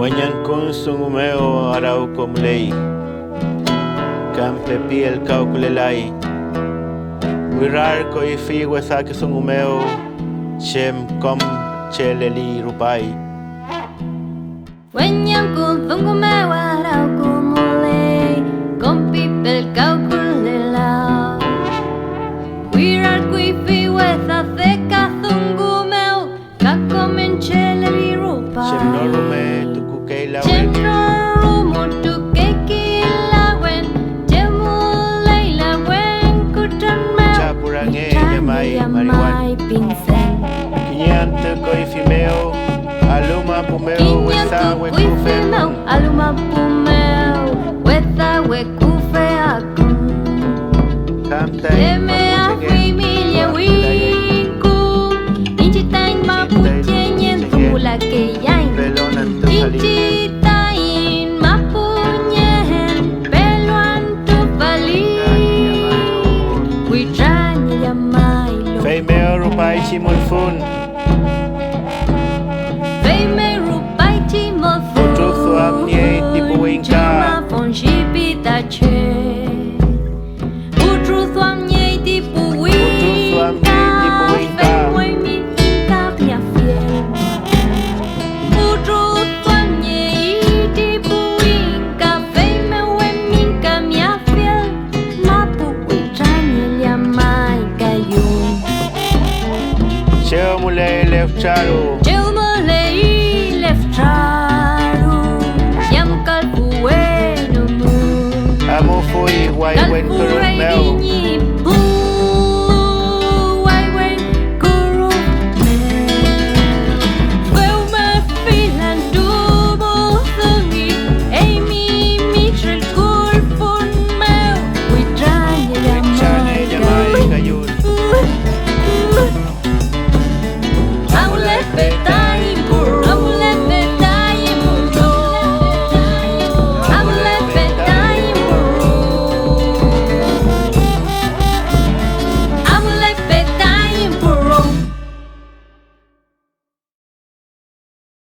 Huañancún sungumeo arauco mulei, campe piel cauculelai, wirarco y figuesaque sungumeo, chem com cheleli rupai. Huañancún sungumeo arauco mulei, campe piel cauculelai, wirarco y figuesaque sungumeo, cacomen cheleli rupai. Chem norume la Chem norumo tukeki la wen, chemulei la wen kutanmeo, chapurange yamai pincel. Quiniante coifimeo, aluma pumeo, wesa Quinianto aluma pumeo, wesa wekufe akun. Yeme afrimilye winku, inchitain mapuchenyen tula que yain. Inchitain mapunyen, peluan tupali, huitranya yamailo. Feimeo rupai chimulfun, Feime rupai chimolfun, utruzo amnie tipuinka, chima fonshipita che. Utruzo amnie tipuinka, feimoi mi inka pia fiel. Utruzo amnie tipuinka, feime we minka mia fiel. Mapu huitranya yamai kayun. cheo mule lefcharu, Chumulei leftraru, yam kalpueno mu. amo fui guay buen Kalpurei meo.